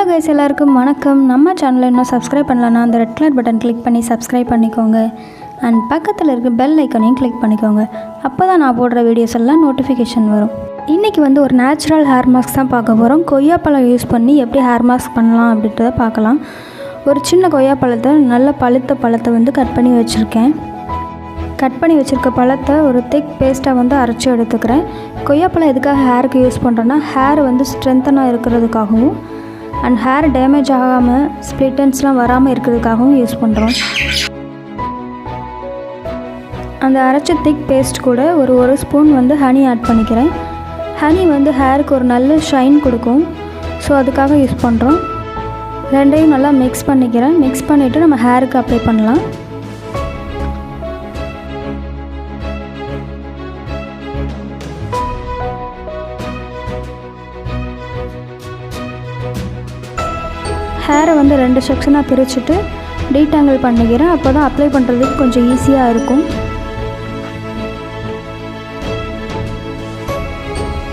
Hello guys, எல்லாருக்கும் வணக்கம். நம்ம சேனலை இன்னும் சப்ஸ்கிரைப் பண்ணலன்னா அந்த ரெட் கலர் பட்டன் கிளிக் பண்ணி சப்ஸ்கிரைப் பண்ணிக்கோங்க. அண்ட் பக்கத்தில் இருக்க பெல் ஐக்கனையும் கிளிக் பண்ணிக்கோங்க. அப்போ தான் நான் போடுற வீடியோஸ் எல்லாம் நோட்டிஃபிகேஷன் வரும். இன்றைக்கி ஒரு நேச்சுரல் ஹேர் மாஸ்க் தான் பார்க்க போகிறோம். கொய்யாப்பழம் யூஸ் பண்ணி எப்படி ஹேர் மாஸ்க் பண்ணலாம் அப்படின்றத பார்க்கலாம். ஒரு சின்ன கொய்யாப்பழத்தை, நல்ல பழுத்த பழத்தை கட் பண்ணி வச்சுருக்கேன். கட் பண்ணி வச்சுருக்க பழத்தை ஒரு திக் பேஸ்ட்டாக அரைச்சி எடுத்துக்கிறேன். கொய்யாப்பழம் எதுக்காக ஹேருக்கு யூஸ் பண்ணுறேன்னா, ஹேர் ஸ்ட்ரென்த்தனாக இருக்கிறதுக்காகவும் அண்ட் ஹேர் டேமேஜ் ஆகாமல் ஸ்ப்ளிட்டன்ஸ்லாம் வராமல் இருக்கிறதுக்காகவும் யூஸ் பண்ணுறோம். அந்த அரைச்ச திக் பேஸ்ட் கூட ஒரு ஸ்பூன் ஹனி ஆட் பண்ணிக்கிறேன். ஹனி ஹேருக்கு ஒரு நல்ல ஷைன் கொடுக்கும். ஸோ அதுக்காக யூஸ் பண்ணுறோம். ரெண்டையும் நல்லா மிக்ஸ் பண்ணிக்கிறேன். மிக்ஸ் பண்ணிவிட்டு நம்ம ஹேருக்கு அப்ளை பண்ணலாம். ஹேரை 2 செக்ஷனாக பிரிச்சுட்டு டீடாங்கிள் பண்ணிக்கிறேன். அப்போ தான் அப்ளை பண்ணுறதுக்கு கொஞ்சம் ஈஸியாக இருக்கும்.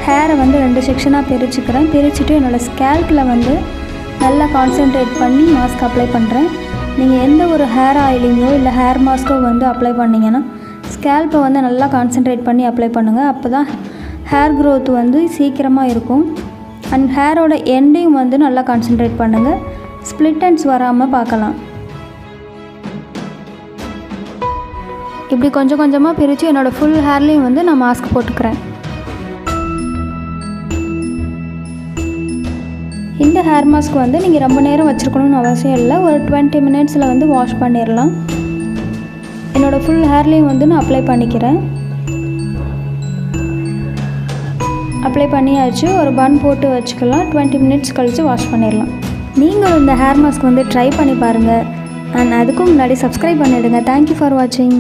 ஹேரை 2 செக்ஷனாக பிரிச்சுட்டு என்னோடய ஸ்கேல்பில் நல்லா கான்சென்ட்ரேட் பண்ணி மாஸ்க் அப்ளை பண்ணுறேன். நீங்கள் எந்த ஒரு ஹேர் ஆயிலிங்கோ இல்லை ஹேர் மாஸ்க்கோ அப்ளை பண்ணிங்கன்னா ஸ்கேல்ப்பை நல்லா கான்சென்ட்ரேட் பண்ணி அப்ளை பண்ணுங்கள். அப்போ தான் ஹேர் க்ரோத் சீக்கிரமாக இருக்கும். அண்ட் ஹேரோட எண்டையும் நல்லா கான்சென்ட்ரேட் பண்ணுங்கள். ஸ்ப்ளிட்டன்ஸ் வராமல் பார்க்கலாம். இப்படி கொஞ்சம் கொஞ்சமாக பிரித்து என்னோடய ஃபுல் ஹேர்லேயும் நான் மாஸ்க் போட்டுக்கிறேன். இந்த ஹேர் மாஸ்க் நீங்கள் ரொம்ப நேரம் வச்சுருக்கணும்னு அவசியம் இல்லை. ஒரு 20 மினிட்ஸில் வாஷ் பண்ணிடலாம். என்னோடய ஃபுல் ஹேர்லேயும் நான் அப்ளை பண்ணிக்கிறேன். அப்ளை பண்ணியாச்சு. ஒரு பன் போட்டு வச்சுக்கலாம். 20 மினிட்ஸ் கழித்து வாஷ் பண்ணிடலாம். நீங்கள் இந்த ஹேர் மாஸ்க் ட்ரை பண்ணி பாருங்கள். அண்ட் அதுக்கும் முன்னாடி சப்ஸ்கிரைப் பண்ணிவிடுங்க. தேங்க்யூ ஃபார் வாட்சிங்.